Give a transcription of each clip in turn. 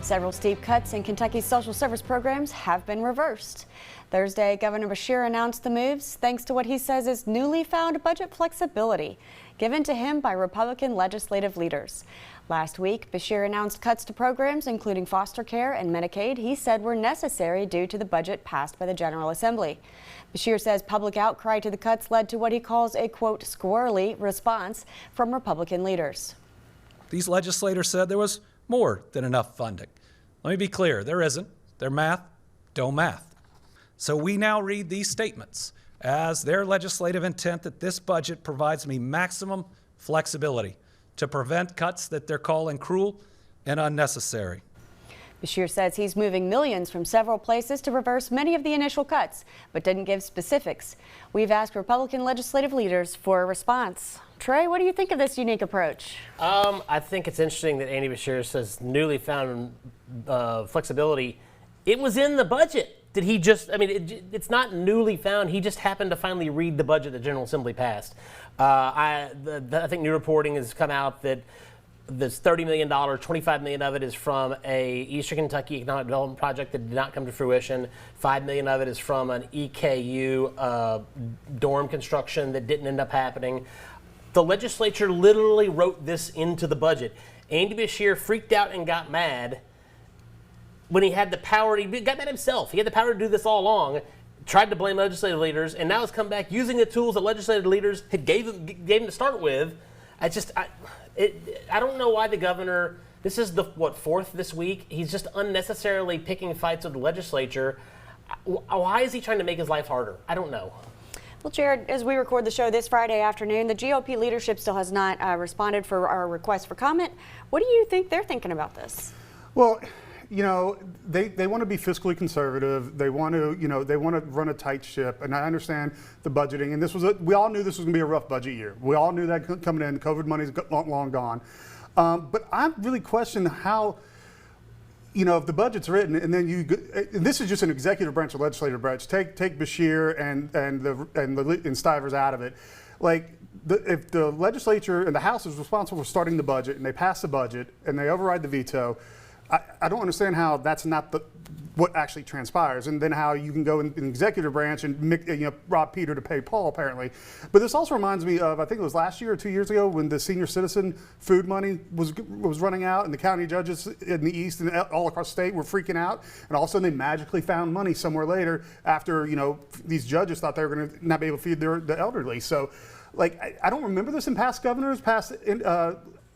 Several steep cuts in Kentucky's social service programs have been reversed. Thursday, Governor Beshear announced the moves thanks to what he says is newly found budget flexibility given to him by Republican legislative leaders. Last week, Beshear announced cuts to programs including foster care and Medicaid he said were necessary due to the budget passed by the General Assembly. Beshear says public outcry to the cuts led to what he calls a, quote, squirrely response from Republican leaders. These legislators said there was more than enough funding. Let me be clear, there isn't. Their math don't math. So we now read these statements as their legislative intent that this budget provides me maximum flexibility to prevent cuts that they're calling cruel and unnecessary. Beshear says he's moving millions from several places to reverse many of the initial cuts, but didn't give specifics. We've asked Republican legislative leaders for a response. Trey, what do you think of this unique approach? I think it's interesting that Andy Beshear says newly found flexibility. It was in the budget. Did he just, it's not newly found. He just happened to finally read the budget the General Assembly passed. I think new reporting has come out that this $30 million, $25 million of it is from a Eastern Kentucky economic development project that did not come to fruition. $5 million of it is from an EKU dorm construction that didn't end up happening. The legislature literally wrote this into the budget. Andy Beshear freaked out and got mad when he had the power. He got mad himself. He had the power to do this all along. Tried to blame legislative leaders, and now has come back using the tools that legislative leaders had gave him to start with. I don't know why the governor. This is the fourth this week. He's just unnecessarily picking fights with the legislature. Why is he trying to make his life harder? I don't know. Well, Jared, as we record the show this Friday afternoon, the GOP leadership still has not responded for our request for comment. What do you think they're thinking about this? Well, you know, they want to be fiscally conservative. They want to, they want to run a tight ship. And I understand the budgeting. And we all knew this was going to be a rough budget year. We all knew that coming in. COVID money's long gone. But I really question how, if the budget's written and then and this is just an executive branch or legislative branch. Take Beshear and Stivers out of it. Like, if the legislature and the House is responsible for starting the budget and they pass the budget and they override the veto, I don't understand how that's not what actually transpires, and then how you can go in the executive branch and rob Peter to pay Paul, apparently. But this also reminds me of, I think it was last year or 2 years ago, when the senior citizen food money was running out, and the county judges in the East and all across the state were freaking out, and all of a sudden they magically found money somewhere later after these judges thought they were going to not be able to feed the elderly. So, I don't remember this in past governors,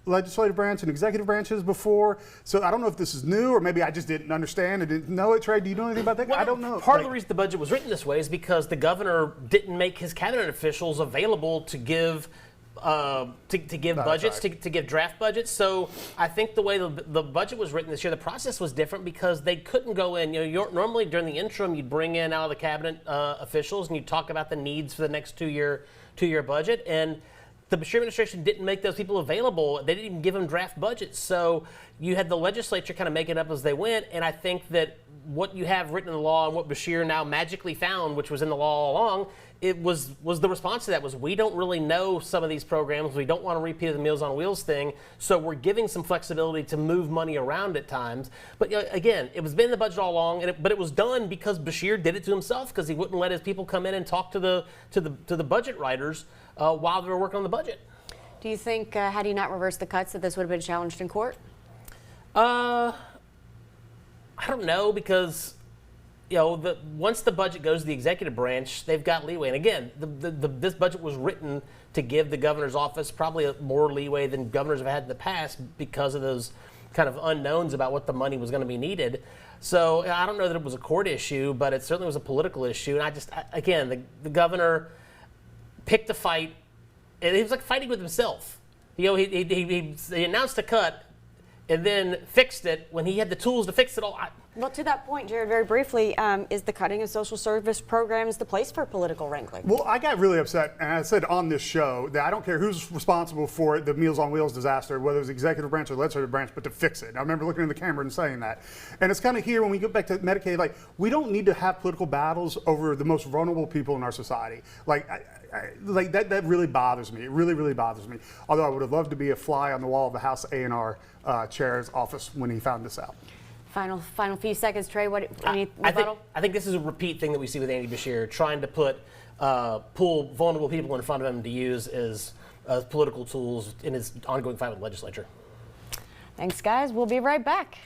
legislative branch and executive branches before, so I don't know if this is new or maybe I just didn't understand and didn't know it. Trey, do you know anything about that? Well, I don't know. Part of the reason the budget was written this way is because the governor didn't make his cabinet officials available to give budgets, right, to give draft budgets. So I think the way the budget was written this year, the process was different because they couldn't go in. Normally during the interim, you'd bring in out of the cabinet officials and you'd talk about the needs for the next two-year budget. And the Beshear administration didn't make those people available. They didn't even give them draft budgets. So you had the legislature kind of make it up as they went. And I think that what you have written in the law and what Beshear now magically found, which was in the law all along, it was the response to that was, we don't really know some of these programs. We don't want to repeat the Meals on Wheels thing. So we're giving some flexibility to move money around at times. But again, it was been in the budget all along, but it was done because Beshear did it to himself because he wouldn't let his people come in and talk to the budget writers while they were working on the budget. Do you think, had he not reversed the cuts, that this would have been challenged in court? I don't know, because once the budget goes to the executive branch, they've got leeway. And again, this budget was written to give the governor's office probably more leeway than governors have had in the past because of those kind of unknowns about what the money was going to be needed. So I don't know that it was a court issue, but it certainly was a political issue. And the governor picked a fight, and he was like fighting with himself. He announced a cut and then fixed it when he had the tools to fix it all. Well, to that point, Jared, very briefly, is the cutting of social service programs the place for political wrangling? Well, I got really upset, and I said on this show that I don't care who's responsible for the Meals on Wheels disaster, whether it was the executive branch or legislative branch, but to fix it. I remember looking in the camera and saying that. And it's kind of here when we get back to Medicaid, we don't need to have political battles over the most vulnerable people in our society. That really bothers me. It really, really bothers me. Although I would have loved to be a fly on the wall of the House A&R chair's office when he found this out. Final few seconds, Trey. Any I rebuttal? think this is a repeat thing that we see with Andy Beshear, trying to pull vulnerable people in front of him to use as political tools in his ongoing fight with the legislature. Thanks, guys. We'll be right back.